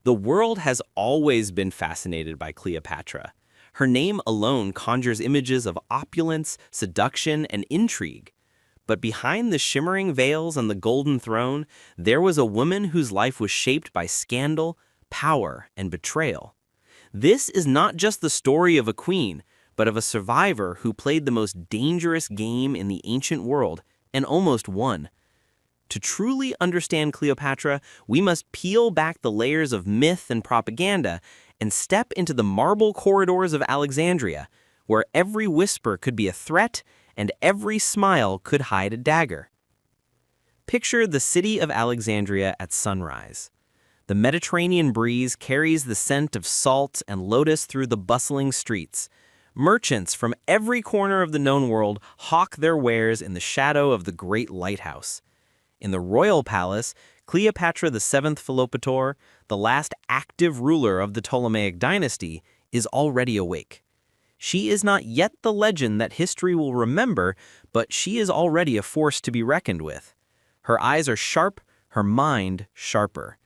The world has always been fascinated by Cleopatra. Her name alone conjures images of opulence, seduction, and intrigue. But behind the shimmering veils and the golden throne, there was a woman whose life was shaped by scandal, power, and betrayal. This is not just the story of a queen, but of a survivor who played the most dangerous game in the ancient world and almost won. To truly understand Cleopatra, we must peel back the layers of myth and propaganda and step into the marble corridors of Alexandria, where every whisper could be a threat and every smile could hide a dagger. Picture the city of Alexandria at sunrise. The Mediterranean breeze carries the scent of salt and lotus through the bustling streets. Merchants from every corner of the known world hawk their wares in the shadow of the great lighthouse. In the royal palace, Cleopatra VII Philopator, the last active ruler of the Ptolemaic dynasty, is already awake. She is not yet the legend that history will remember, but she is already a force to be reckoned with. Her eyes are sharp, her mind sharper.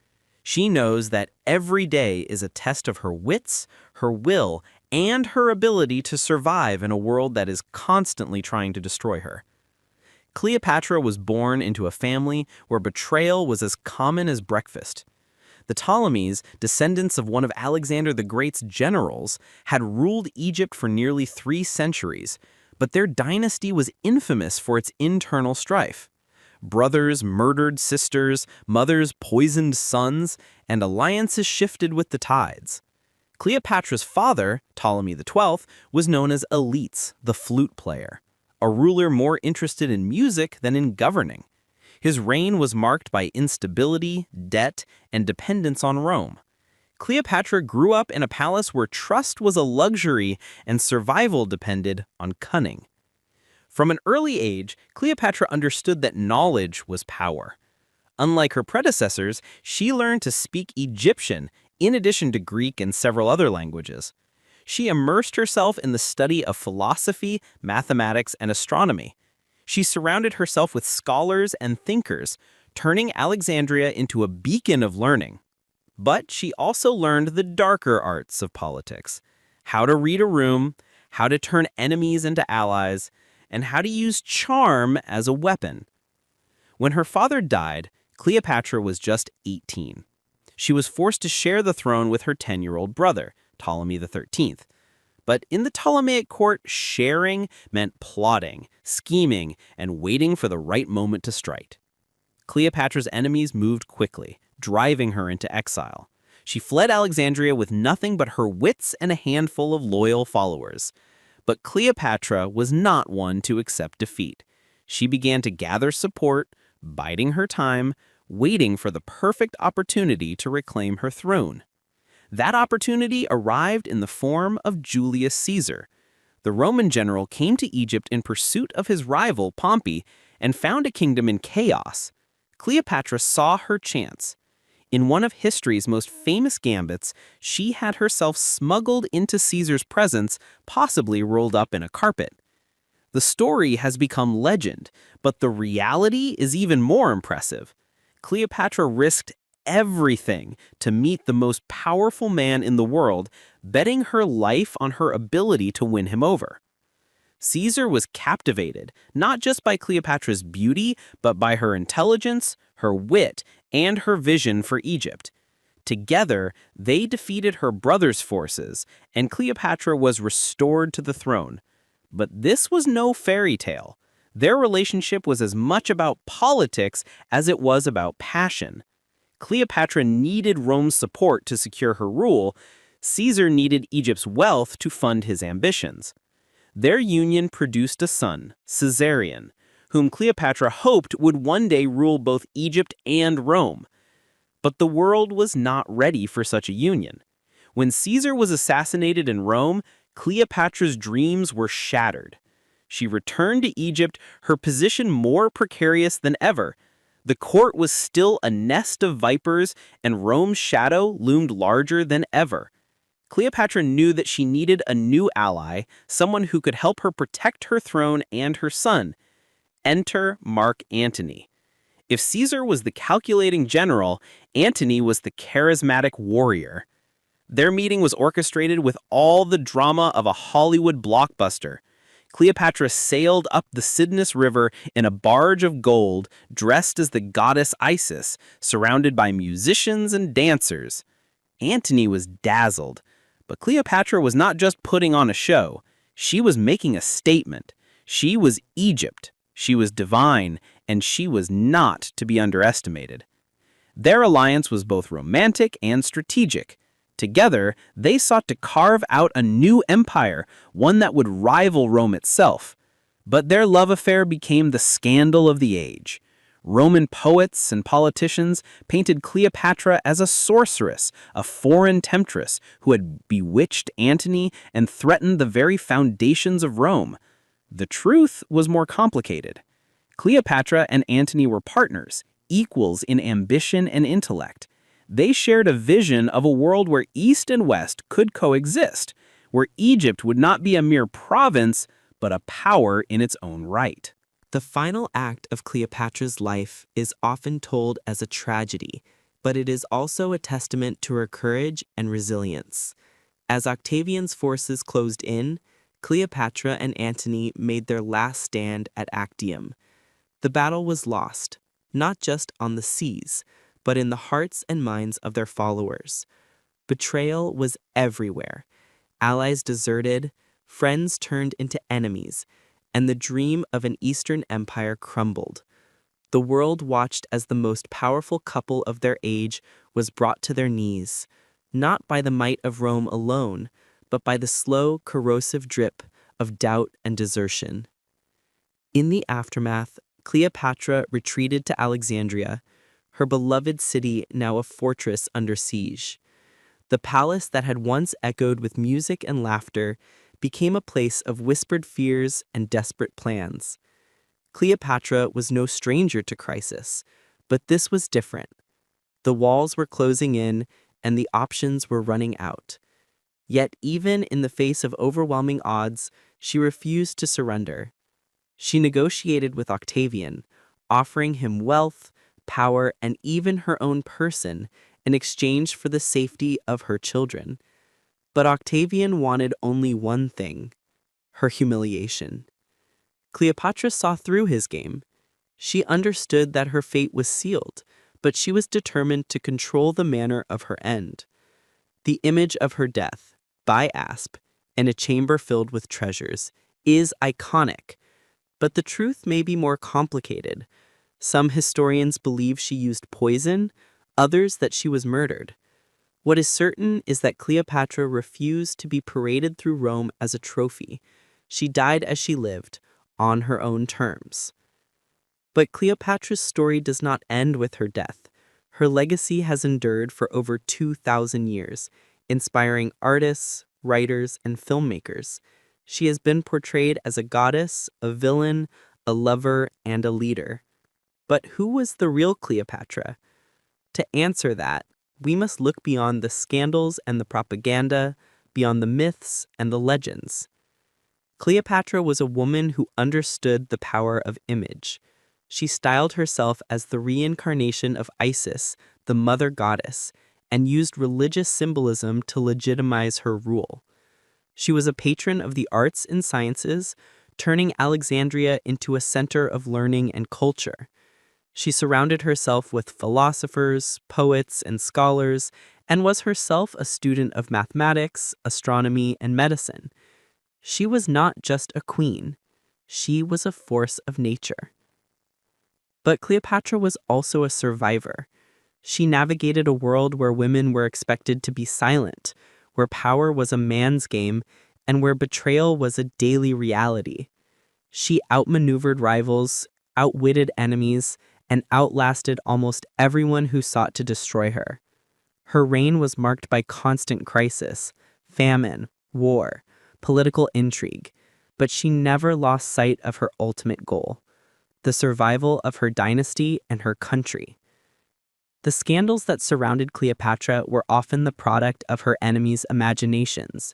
She knows that every day is a test of her wits, her will, and her ability to survive in a world that is constantly trying to destroy her. Cleopatra was born into a family where betrayal was as common as breakfast. The Ptolemies, descendants of one of Alexander the Great's generals, had ruled Egypt for nearly 3 centuries, but their dynasty was infamous for its internal strife. Brothers murdered sisters, mothers poisoned sons, and alliances shifted with the tides. Cleopatra's father, Ptolemy XII, was known as Elites, the flute player, a ruler more interested in music than in governing. His reign was marked by instability, debt, and dependence on Rome. Cleopatra grew up in a palace where trust was a luxury and survival depended on cunning. From an early age, Cleopatra understood that knowledge was power. Unlike her predecessors, she learned to speak Egyptian in addition to Greek and several other languages. She immersed herself in the study of philosophy, mathematics, and astronomy. She surrounded herself with scholars and thinkers, turning Alexandria into a beacon of learning. But she also learned the darker arts of politics: how to read a room, how to turn enemies into allies, and how to use charm as a weapon. When her father died, Cleopatra was just 18. She was forced to share the throne with her 10-year-old brother, Ptolemy XIII. But in the Ptolemaic court, sharing meant plotting, scheming, and waiting for the right moment to strike. Cleopatra's enemies moved quickly, driving her into exile. She fled Alexandria with nothing but her wits and a handful of loyal followers. But Cleopatra was not one to accept defeat. She began to gather support, biding her time, waiting for the perfect opportunity to reclaim her throne. That opportunity arrived in the form of Julius Caesar. The Roman general came to Egypt in pursuit of his rival Pompey and found a kingdom in chaos. Cleopatra saw her chance. In one of history's most famous gambits, she had herself smuggled into Caesar's presence, possibly rolled up in a carpet. The story has become legend, but the reality is even more impressive. Cleopatra risked everything to meet the most powerful man in the world, betting her life on her ability to win him over. Caesar was captivated, not just by Cleopatra's beauty, but by her intelligence, her wit, and her vision for Egypt. Together, they defeated her brother's forces, and Cleopatra was restored to the throne. But this was no fairy tale. Their relationship was as much about politics as it was about passion. Cleopatra needed Rome's support to secure her rule. Caesar needed Egypt's wealth to fund his ambitions. Their union produced a son, Caesarion, whom Cleopatra hoped would one day rule both Egypt and Rome. But the world was not ready for such a union. When Caesar was assassinated in Rome, Cleopatra's dreams were shattered. She returned to Egypt, her position more precarious than ever. The court was still a nest of vipers, and Rome's shadow loomed larger than ever. Cleopatra knew that she needed a new ally, someone who could help her protect her throne and her son. Enter Mark Antony. If Caesar was the calculating general, Antony was the charismatic warrior. Their meeting was orchestrated with all the drama of a Hollywood blockbuster. Cleopatra sailed up the Cydnus River in a barge of gold, dressed as the goddess Isis, surrounded by musicians and dancers. Antony was dazzled, but Cleopatra was not just putting on a show. She was making a statement. She was Egypt, she was divine, and she was not to be underestimated. Their alliance was both romantic and strategic. Together, they sought to carve out a new empire, one that would rival Rome itself. But their love affair became the scandal of the age. Roman poets and politicians painted Cleopatra as a sorceress, a foreign temptress who had bewitched Antony and threatened the very foundations of Rome. The truth was more complicated. Cleopatra and Antony were partners, equals in ambition and intellect. They shared a vision of a world where East and West could coexist, where Egypt would not be a mere province, but a power in its own right. The final act of Cleopatra's life is often told as a tragedy, but it is also a testament to her courage and resilience. As Octavian's forces closed in, Cleopatra and Antony made their last stand at Actium. The battle was lost, not just on the seas, but in the hearts and minds of their followers. Betrayal was everywhere. Allies deserted, friends turned into enemies, and the dream of an Eastern empire crumbled. The world watched as the most powerful couple of their age was brought to their knees, not by the might of Rome alone, but by the slow, corrosive drip of doubt and desertion. In the aftermath, Cleopatra retreated to Alexandria, her beloved city now a fortress under siege. The palace that had once echoed with music and laughter became a place of whispered fears and desperate plans. Cleopatra was no stranger to crisis, but this was different. The walls were closing in and the options were running out. Yet even in the face of overwhelming odds, she refused to surrender. She negotiated with Octavian, offering him wealth, power, and even her own person in exchange for the safety of her children. But Octavian wanted only one thing: her humiliation. Cleopatra saw through his game. She understood that her fate was sealed, but she was determined to control the manner of her end. The image of her death, by asp, in a chamber filled with treasures, is iconic, but the truth may be more complicated. Some historians believe she used poison, others that she was murdered. What is certain is that Cleopatra refused to be paraded through Rome as a trophy. She died as she lived, on her own terms. But Cleopatra's story does not end with her death. Her legacy has endured for over 2,000 years, inspiring artists, writers, and filmmakers. She has been portrayed as a goddess, a villain, a lover, and a leader. But who was the real Cleopatra? To answer that, we must look beyond the scandals and the propaganda, beyond the myths and the legends. Cleopatra was a woman who understood the power of image. She styled herself as the reincarnation of Isis, the mother goddess, and used religious symbolism to legitimize her rule. She was a patron of the arts and sciences, turning Alexandria into a center of learning and culture. She surrounded herself with philosophers, poets, and scholars, and was herself a student of mathematics, astronomy, and medicine. She was not just a queen. She was a force of nature. But Cleopatra was also a survivor. She navigated a world where women were expected to be silent, where power was a man's game, and where betrayal was a daily reality. She outmaneuvered rivals, outwitted enemies, and outlasted almost everyone who sought to destroy her. Her reign was marked by constant crisis, famine, war, political intrigue, but she never lost sight of her ultimate goal: the survival of her dynasty and her country. The scandals that surrounded Cleopatra were often the product of her enemies' imaginations.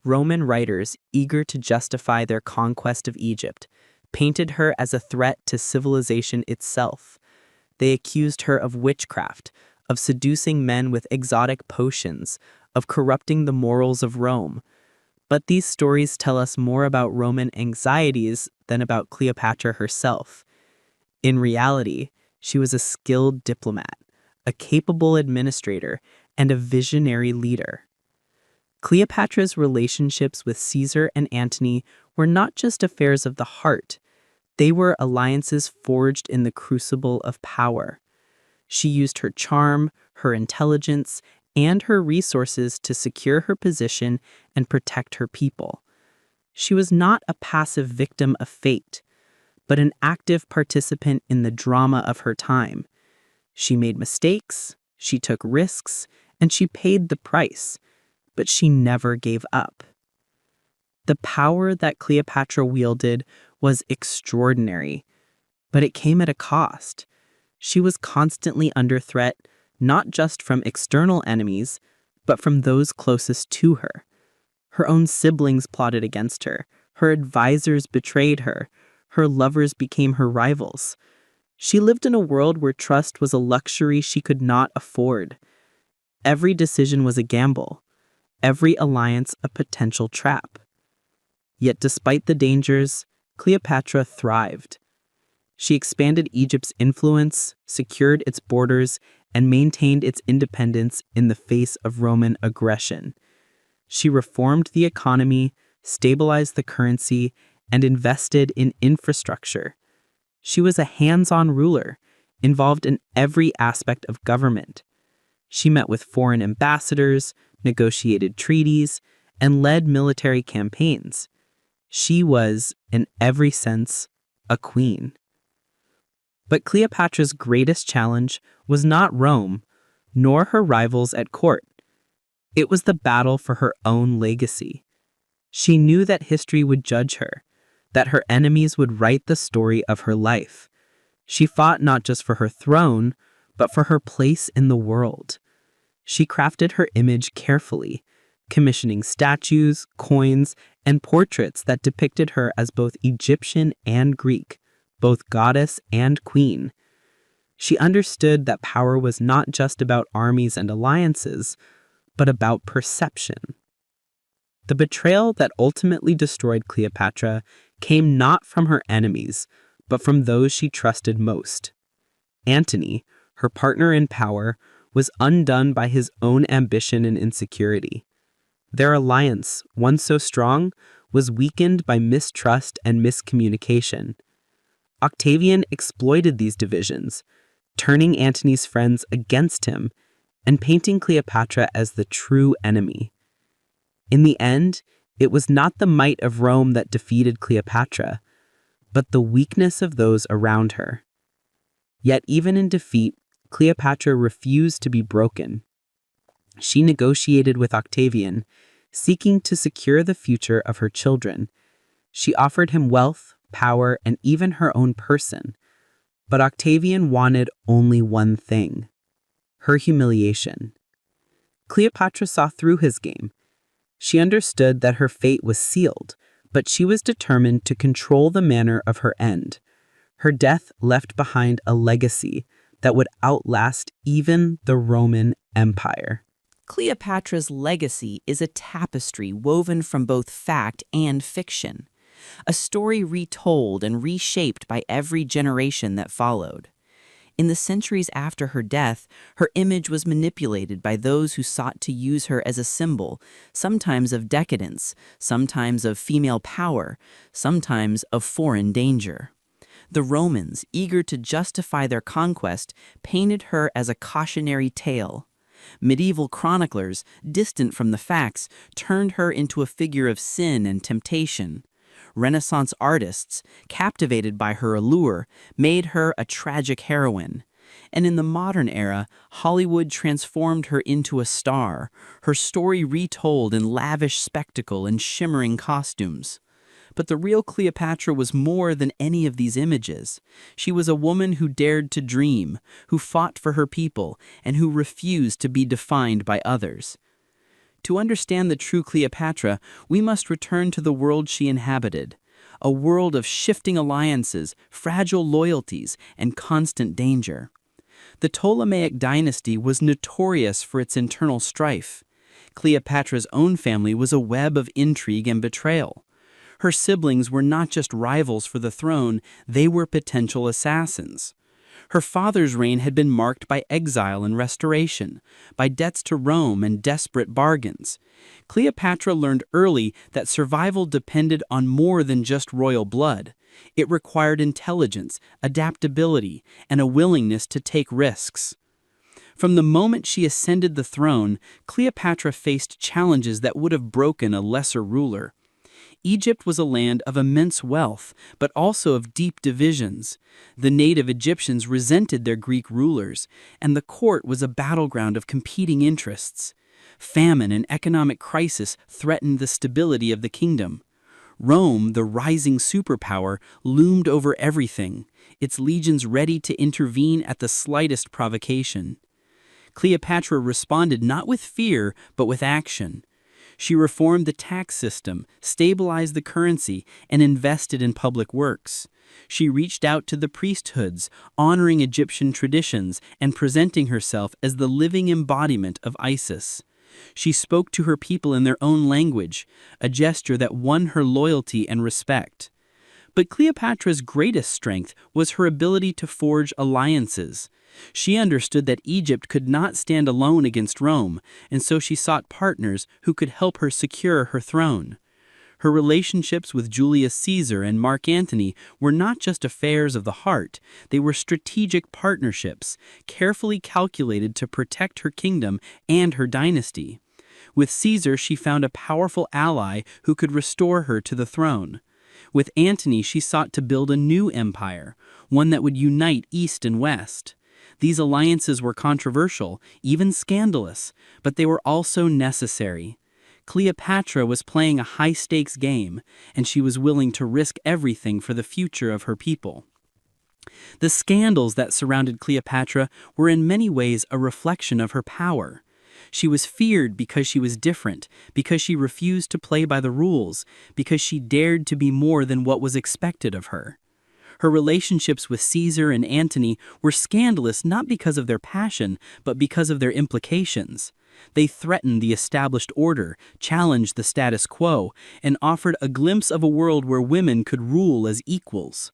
Roman writers, eager to justify their conquest of Egypt, painted her as a threat to civilization itself. They accused her of witchcraft, of seducing men with exotic potions, of corrupting the morals of Rome. But these stories tell us more about Roman anxieties than about Cleopatra herself. In reality, she was a skilled diplomat, a capable administrator, and a visionary leader. Cleopatra's relationships with Caesar and Antony were not just affairs of the heart. They were alliances forged in the crucible of power. She used her charm, her intelligence, and her resources to secure her position and protect her people. She was not a passive victim of fate, but an active participant in the drama of her time. She made mistakes, she took risks, and she paid the price, but she never gave up. The power that Cleopatra wielded was extraordinary, but it came at a cost. She was constantly under threat, not just from external enemies, but from those closest to her. Her own siblings plotted against her, her advisors betrayed her, her lovers became her rivals. She lived in a world where trust was a luxury she could not afford. Every decision was a gamble, every alliance a potential trap. Yet despite the dangers, Cleopatra thrived. She expanded Egypt's influence, secured its borders, and maintained its independence in the face of Roman aggression. She reformed the economy, stabilized the currency, and invested in infrastructure. She was a hands-on ruler, involved in every aspect of government. She met with foreign ambassadors, negotiated treaties, and led military campaigns. She was, in every sense, a queen. But Cleopatra's greatest challenge was not Rome, nor her rivals at court. It was the battle for her own legacy. She knew that history would judge her, that her enemies would write the story of her life. She fought not just for her throne, but for her place in the world. She crafted her image carefully, commissioning statues, coins, and portraits that depicted her as both Egyptian and Greek, both goddess and queen. She understood that power was not just about armies and alliances, but about perception. The betrayal that ultimately destroyed Cleopatra came not from her enemies, but from those she trusted most. Antony, her partner in power, was undone by his own ambition and insecurity. Their alliance, once so strong, was weakened by mistrust and miscommunication. Octavian exploited these divisions, turning Antony's friends against him and painting Cleopatra as the true enemy. In the end, it was not the might of Rome that defeated Cleopatra, but the weakness of those around her. Yet even in defeat, Cleopatra refused to be broken. She negotiated with Octavian, seeking to secure the future of her children. She offered him wealth, power, and even her own person. But Octavian wanted only one thing: her humiliation. Cleopatra saw through his game. She understood that her fate was sealed, but she was determined to control the manner of her end. Her death left behind a legacy that would outlast even the Roman Empire. Cleopatra's legacy is a tapestry woven from both fact and fiction, a story retold and reshaped by every generation that followed. In the centuries after her death, her image was manipulated by those who sought to use her as a symbol, sometimes of decadence, sometimes of female power, sometimes of foreign danger. The Romans, eager to justify their conquest, painted her as a cautionary tale. Medieval chroniclers, distant from the facts, turned her into a figure of sin and temptation. Renaissance artists, captivated by her allure, made her a tragic heroine. And in the modern era, Hollywood transformed her into a star, her story retold in lavish spectacle and shimmering costumes. But the real Cleopatra was more than any of these images. She was a woman who dared to dream, who fought for her people, and who refused to be defined by others. To understand the true Cleopatra, we must return to the world she inhabited, a world of shifting alliances, fragile loyalties, and constant danger. The Ptolemaic dynasty was notorious for its internal strife. Cleopatra's own family was a web of intrigue and betrayal. Her siblings were not just rivals for the throne, they were potential assassins. Her father's reign had been marked by exile and restoration, by debts to Rome and desperate bargains. Cleopatra learned early that survival depended on more than just royal blood. It required intelligence, adaptability, and a willingness to take risks. From the moment she ascended the throne, Cleopatra faced challenges that would have broken a lesser ruler. Egypt was a land of immense wealth, but also of deep divisions. The native Egyptians resented their Greek rulers, and the court was a battleground of competing interests. Famine and economic crisis threatened the stability of the kingdom. Rome, the rising superpower, loomed over everything, its legions ready to intervene at the slightest provocation. Cleopatra responded not with fear, but with action. She reformed the tax system, stabilized the currency, and invested in public works. She reached out to the priesthoods, honoring Egyptian traditions and presenting herself as the living embodiment of Isis. She spoke to her people in their own language, a gesture that won her loyalty and respect. But Cleopatra's greatest strength was her ability to forge alliances. She understood that Egypt could not stand alone against Rome, and so she sought partners who could help her secure her throne. Her relationships with Julius Caesar and Mark Antony were not just affairs of the heart, they were strategic partnerships, carefully calculated to protect her kingdom and her dynasty. With Caesar, she found a powerful ally who could restore her to the throne. With Antony, she sought to build a new empire, one that would unite East and West. These alliances were controversial, even scandalous, but they were also necessary. Cleopatra was playing a high-stakes game, and she was willing to risk everything for the future of her people. The scandals that surrounded Cleopatra were in many ways a reflection of her power. She was feared because she was different, because she refused to play by the rules, because she dared to be more than what was expected of her. Her relationships with Caesar and Antony were scandalous not because of their passion, but because of their implications. They threatened the established order, challenged the status quo, and offered a glimpse of a world where women could rule as equals.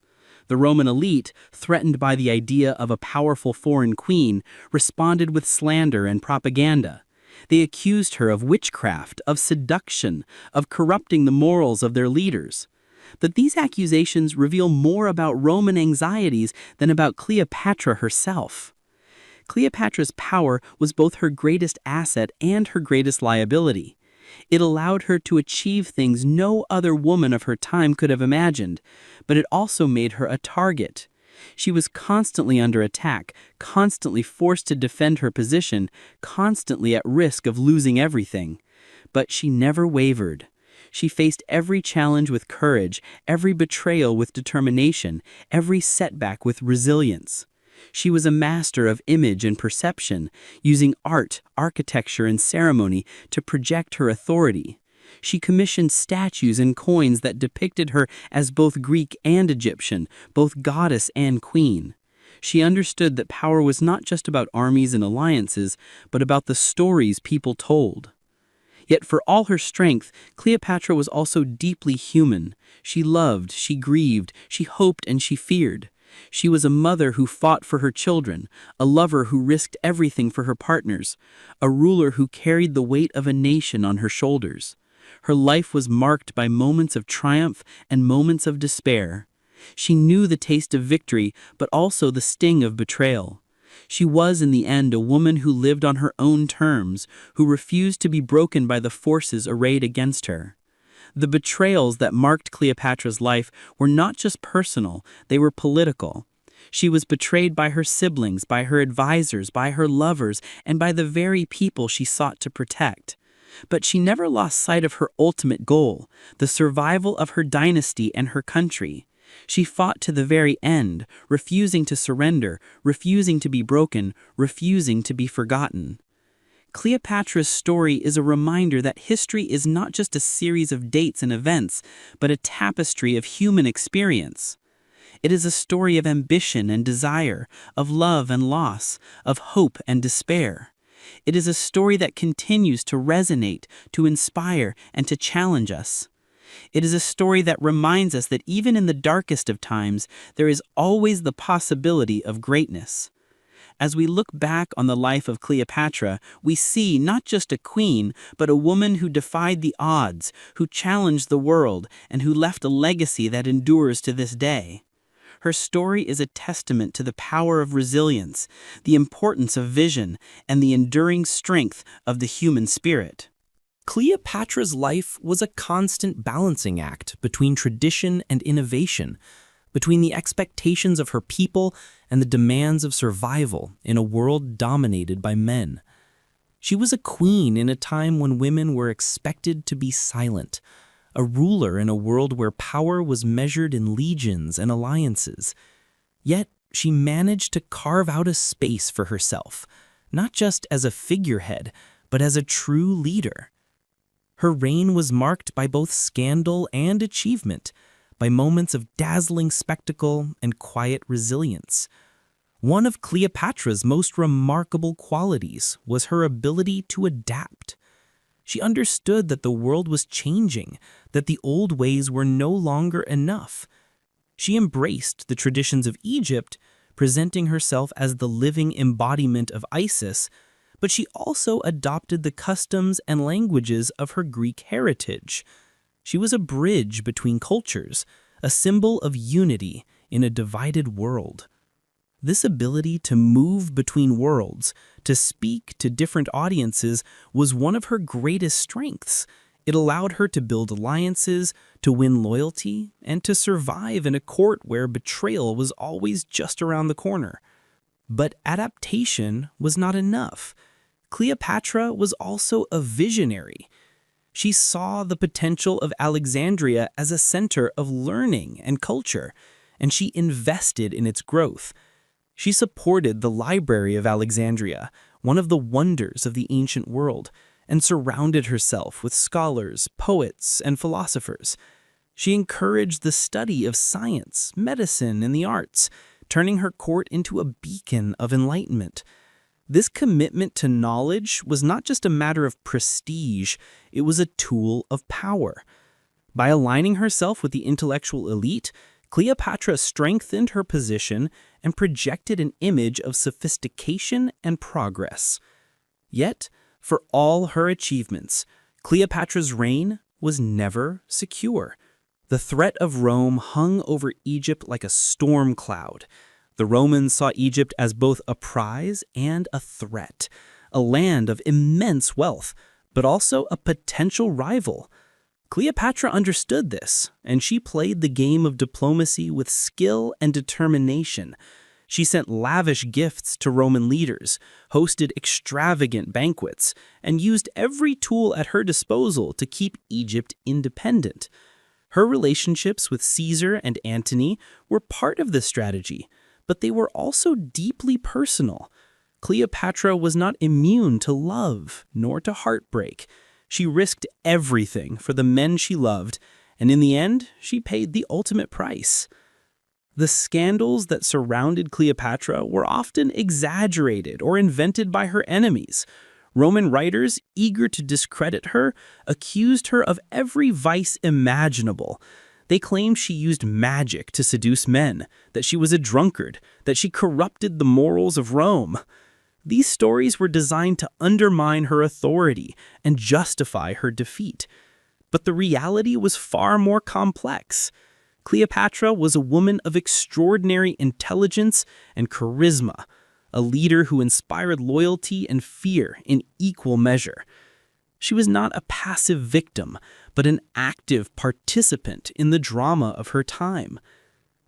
The Roman elite, threatened by the idea of a powerful foreign queen, responded with slander and propaganda. They accused her of witchcraft, of seduction, of corrupting the morals of their leaders. But these accusations reveal more about Roman anxieties than about Cleopatra herself. Cleopatra's power was both her greatest asset and her greatest liability. It allowed her to achieve things no other woman of her time could have imagined, but it also made her a target. She was constantly under attack, constantly forced to defend her position, constantly at risk of losing everything. But she never wavered. She faced every challenge with courage, every betrayal with determination, every setback with resilience. She was a master of image and perception, using art, architecture, and ceremony to project her authority. She commissioned statues and coins that depicted her as both Greek and Egyptian, both goddess and queen. She understood that power was not just about armies and alliances, but about the stories people told. Yet for all her strength, Cleopatra was also deeply human. She loved, she grieved, she hoped, and she feared. She was a mother who fought for her children, a lover who risked everything for her partners, a ruler who carried the weight of a nation on her shoulders. Her life was marked by moments of triumph and moments of despair. She knew the taste of victory, but also the sting of betrayal. She was, in the end, a woman who lived on her own terms, who refused to be broken by the forces arrayed against her. The betrayals that marked Cleopatra's life were not just personal, they were political. She was betrayed by her siblings, by her advisors, by her lovers, and by the very people she sought to protect. But she never lost sight of her ultimate goal, the survival of her dynasty and her country. She fought to the very end, refusing to surrender, refusing to be broken, refusing to be forgotten. Cleopatra's story is a reminder that history is not just a series of dates and events, but a tapestry of human experience. It is a story of ambition and desire, of love and loss, of hope and despair. It is a story that continues to resonate, to inspire, and to challenge us. It is a story that reminds us that even in the darkest of times, there is always the possibility of greatness. As we look back on the life of Cleopatra, we see not just a queen, but a woman who defied the odds, who challenged the world, and who left a legacy that endures to this day. Her story is a testament to the power of resilience, the importance of vision, and the enduring strength of the human spirit. Cleopatra's life was a constant balancing act between tradition and innovation, between the expectations of her people and the demands of survival in a world dominated by men. She was a queen in a time when women were expected to be silent, a ruler in a world where power was measured in legions and alliances. Yet she managed to carve out a space for herself, not just as a figurehead, but as a true leader. Her reign was marked by both scandal and achievement, by moments of dazzling spectacle and quiet resilience. One of Cleopatra's most remarkable qualities was her ability to adapt. She understood that the world was changing, that the old ways were no longer enough. She embraced the traditions of Egypt, presenting herself as the living embodiment of Isis, but she also adopted the customs and languages of her Greek heritage. She was a bridge between cultures, a symbol of unity in a divided world. This ability to move between worlds, to speak to different audiences, was one of her greatest strengths. It allowed her to build alliances, to win loyalty, and to survive in a court where betrayal was always just around the corner. But adaptation was not enough. Cleopatra was also a visionary. She saw the potential of Alexandria as a center of learning and culture, and she invested in its growth. She supported the Library of Alexandria, one of the wonders of the ancient world, and surrounded herself with scholars, poets, and philosophers. She encouraged the study of science, medicine, and the arts, turning her court into a beacon of enlightenment. This commitment to knowledge was not just a matter of prestige, it was a tool of power. By aligning herself with the intellectual elite, Cleopatra strengthened her position and projected an image of sophistication and progress. Yet, for all her achievements, Cleopatra's reign was never secure. The threat of Rome hung over Egypt like a storm cloud. The Romans saw Egypt as both a prize and a threat, a land of immense wealth, but also a potential rival. Cleopatra understood this, and she played the game of diplomacy with skill and determination. She sent lavish gifts to Roman leaders, hosted extravagant banquets, and used every tool at her disposal to keep Egypt independent. Her relationships with Caesar and Antony were part of this strategy, but they were also deeply personal. Cleopatra was not immune to love, nor to heartbreak. She risked everything for the men she loved, and in the end, she paid the ultimate price. The scandals that surrounded Cleopatra were often exaggerated or invented by her enemies. Roman writers, eager to discredit her, accused her of every vice imaginable. They claimed she used magic to seduce men, that she was a drunkard, that she corrupted the morals of Rome. These stories were designed to undermine her authority and justify her defeat. But the reality was far more complex. Cleopatra was a woman of extraordinary intelligence and charisma, a leader who inspired loyalty and fear in equal measure. She was not a passive victim, but an active participant in the drama of her time.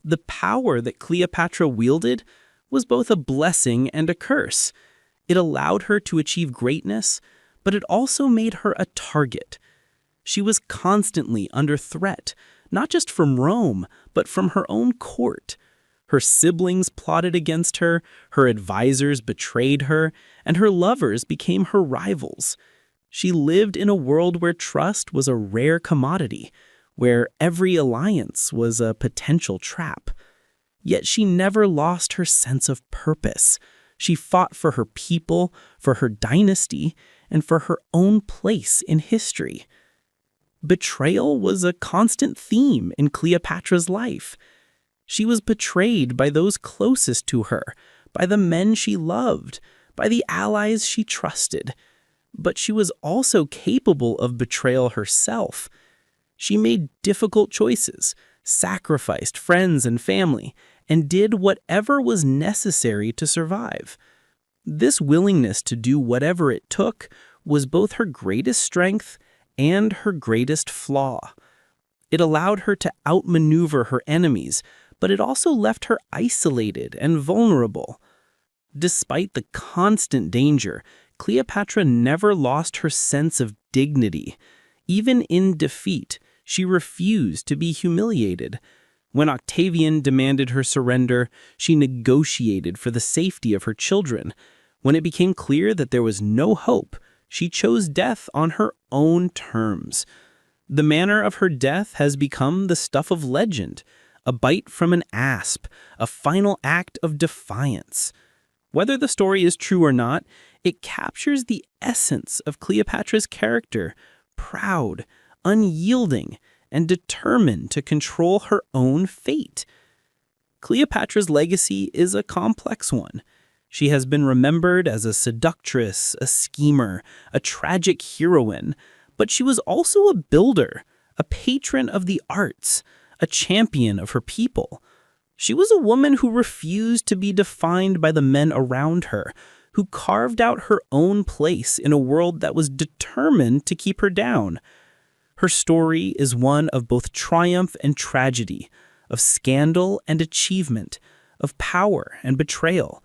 The power that Cleopatra wielded was both a blessing and a curse. It allowed her to achieve greatness, but it also made her a target. She was constantly under threat, not just from Rome, but from her own court. Her siblings plotted against her, her advisors betrayed her, and her lovers became her rivals. She lived in a world where trust was a rare commodity, where every alliance was a potential trap. Yet she never lost her sense of purpose. She fought for her people, for her dynasty, and for her own place in history. Betrayal was a constant theme in Cleopatra's life. She was betrayed by those closest to her, by the men she loved, by the allies she trusted. But she was also capable of betrayal herself. She made difficult choices, sacrificed friends and family, and did whatever was necessary to survive. This willingness to do whatever it took was both her greatest strength and her greatest flaw. It allowed her to outmaneuver her enemies, but it also left her isolated and vulnerable. Despite the constant danger, Cleopatra never lost her sense of dignity. Even in defeat, she refused to be humiliated. When Octavian demanded her surrender, she negotiated for the safety of her children. When it became clear that there was no hope, she chose death on her own terms. The manner of her death has become the stuff of legend, a bite from an asp, a final act of defiance. Whether the story is true or not, it captures the essence of Cleopatra's character, proud, unyielding, and determined to control her own fate. Cleopatra's legacy is a complex one. She has been remembered as a seductress, a schemer, a tragic heroine, but she was also a builder, a patron of the arts, a champion of her people. She was a woman who refused to be defined by the men around her, who carved out her own place in a world that was determined to keep her down. Her story is one of both triumph and tragedy, of scandal and achievement, of power and betrayal.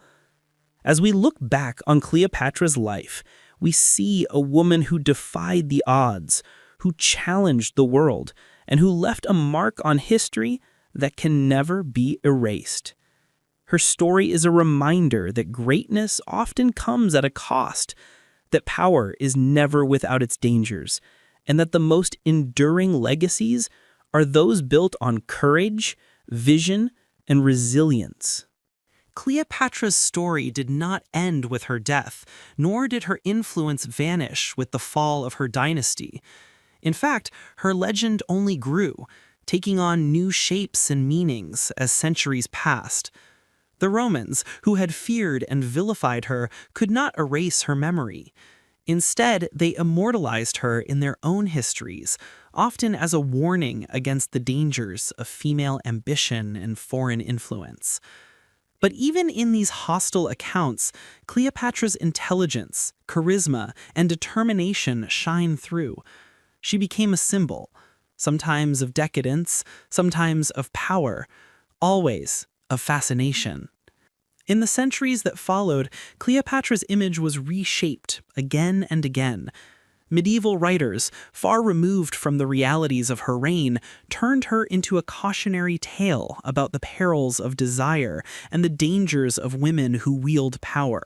As we look back on Cleopatra's life, we see a woman who defied the odds, who challenged the world, and who left a mark on history that can never be erased. Her story is a reminder that greatness often comes at a cost, that power is never without its dangers, and that the most enduring legacies are those built on courage, vision, and resilience. Cleopatra's story did not end with her death, nor did her influence vanish with the fall of her dynasty. In fact, her legend only grew, taking on new shapes and meanings as centuries passed. The Romans, who had feared and vilified her, could not erase her memory. Instead, they immortalized her in their own histories, often as a warning against the dangers of female ambition and foreign influence. But even in these hostile accounts, Cleopatra's intelligence, charisma, and determination shine through. She became a symbol, sometimes of decadence, sometimes of power, always of fascination. In the centuries that followed, Cleopatra's image was reshaped again and again. Medieval writers, far removed from the realities of her reign, turned her into a cautionary tale about the perils of desire and the dangers of women who wield power.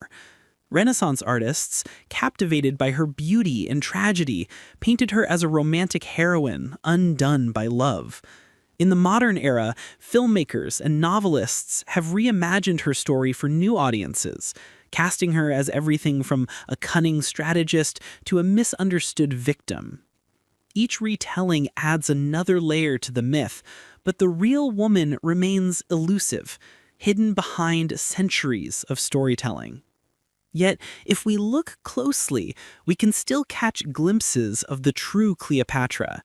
Renaissance artists, captivated by her beauty and tragedy, painted her as a romantic heroine undone by love. In the modern era, filmmakers and novelists have reimagined her story for new audiences, casting her as everything from a cunning strategist to a misunderstood victim. Each retelling adds another layer to the myth, but the real woman remains elusive, hidden behind centuries of storytelling. Yet, if we look closely, we can still catch glimpses of the true Cleopatra.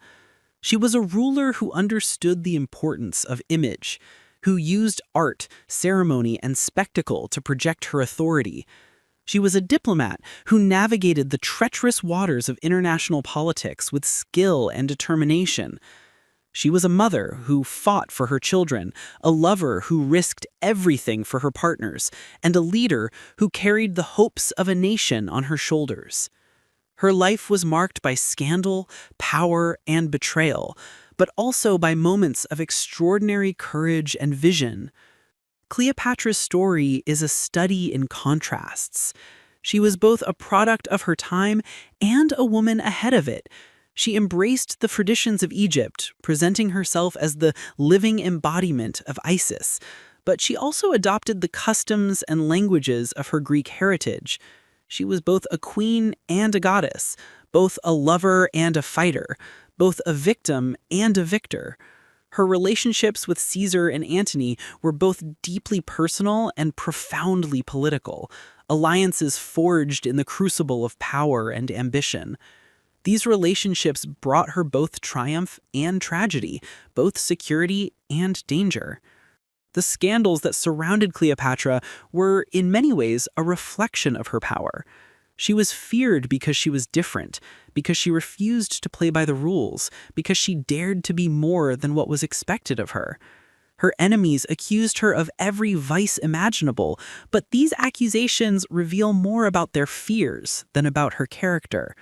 She was a ruler who understood the importance of image, who used art, ceremony, and spectacle to project her authority. She was a diplomat who navigated the treacherous waters of international politics with skill and determination. She was a mother who fought for her children, a lover who risked everything for her partners, and a leader who carried the hopes of a nation on her shoulders. Her life was marked by scandal, power, and betrayal, but also by moments of extraordinary courage and vision. Cleopatra's story is a study in contrasts. She was both a product of her time and a woman ahead of it. She embraced the traditions of Egypt, presenting herself as the living embodiment of Isis, but she also adopted the customs and languages of her Greek heritage. She was both a queen and a goddess, both a lover and a fighter, both a victim and a victor. Her relationships with Caesar and Antony were both deeply personal and profoundly political, alliances forged in the crucible of power and ambition. These relationships brought her both triumph and tragedy, both security and danger. The scandals that surrounded Cleopatra were, in many ways, a reflection of her power. She was feared because she was different, because she refused to play by the rules, because she dared to be more than what was expected of her. Her enemies accused her of every vice imaginable, but these accusations reveal more about their fears than about her character.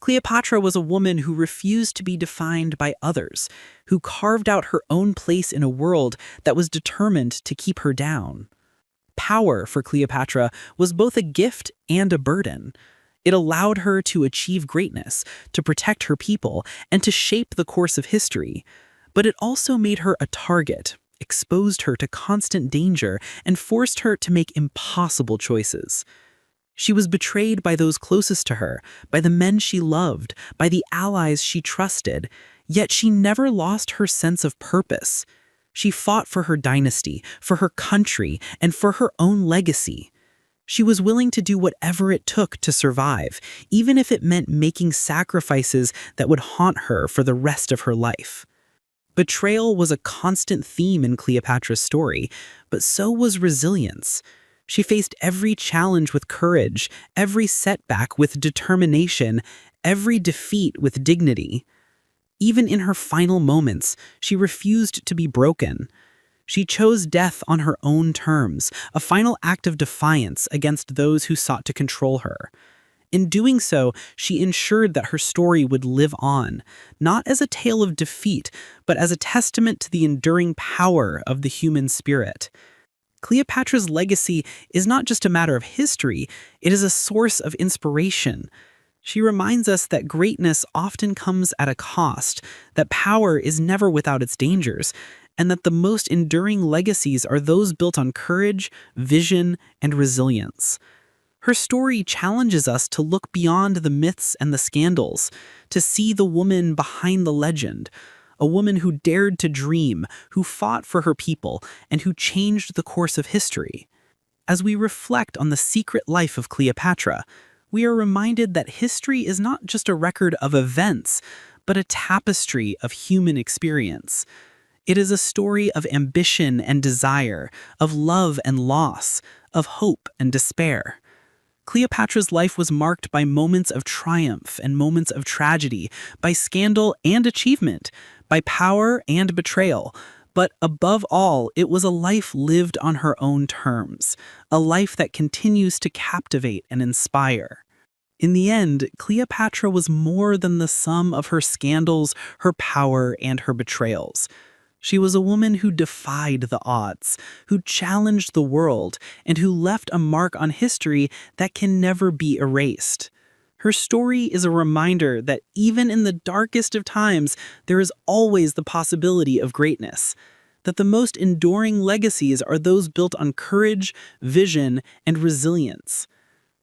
Cleopatra was a woman who refused to be defined by others, who carved out her own place in a world that was determined to keep her down. Power for Cleopatra was both a gift and a burden. It allowed her to achieve greatness, to protect her people, and to shape the course of history. But it also made her a target, exposed her to constant danger, and forced her to make impossible choices. She was betrayed by those closest to her, by the men she loved, by the allies she trusted, yet she never lost her sense of purpose. She fought for her dynasty, for her country, and for her own legacy. She was willing to do whatever it took to survive, even if it meant making sacrifices that would haunt her for the rest of her life. Betrayal was a constant theme in Cleopatra's story, but so was resilience. She faced every challenge with courage, every setback with determination, every defeat with dignity. Even in her final moments, she refused to be broken. She chose death on her own terms, a final act of defiance against those who sought to control her. In doing so, she ensured that her story would live on, not as a tale of defeat, but as a testament to the enduring power of the human spirit. Cleopatra's legacy is not just a matter of history, it is a source of inspiration. She reminds us that greatness often comes at a cost, that power is never without its dangers, and that the most enduring legacies are those built on courage, vision, and resilience. Her story challenges us to look beyond the myths and the scandals, to see the woman behind the legend, a woman who dared to dream, who fought for her people, and who changed the course of history. As we reflect on the secret life of Cleopatra, we are reminded that history is not just a record of events, but a tapestry of human experience. It is a story of ambition and desire, of love and loss, of hope and despair. Cleopatra's life was marked by moments of triumph and moments of tragedy, by scandal and achievement, by power and betrayal. But above all, it was a life lived on her own terms, a life that continues to captivate and inspire. In the end, Cleopatra was more than the sum of her scandals, her power, and her betrayals. She was a woman who defied the odds, who challenged the world, and who left a mark on history that can never be erased. Her story is a reminder that even in the darkest of times, there is always the possibility of greatness, that the most enduring legacies are those built on courage, vision, and resilience.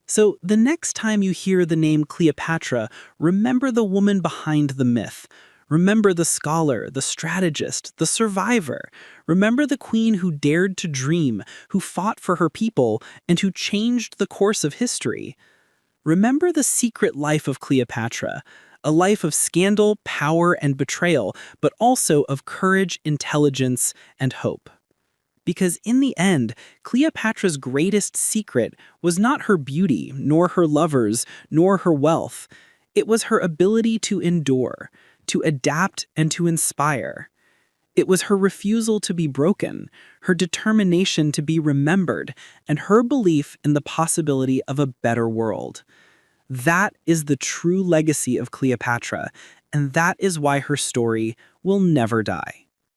So the next time you hear the name Cleopatra, remember the woman behind the myth. Remember the scholar, the strategist, the survivor. Remember the queen who dared to dream, who fought for her people, and who changed the course of history. Remember the secret life of Cleopatra, a life of scandal, power, and betrayal, but also of courage, intelligence, and hope. Because in the end, Cleopatra's greatest secret was not her beauty, nor her lovers, nor her wealth. It was her ability to endure, to adapt, and to inspire. It was her refusal to be broken, her determination to be remembered, and her belief in the possibility of a better world. That is the true legacy of Cleopatra, and that is why her story will never die.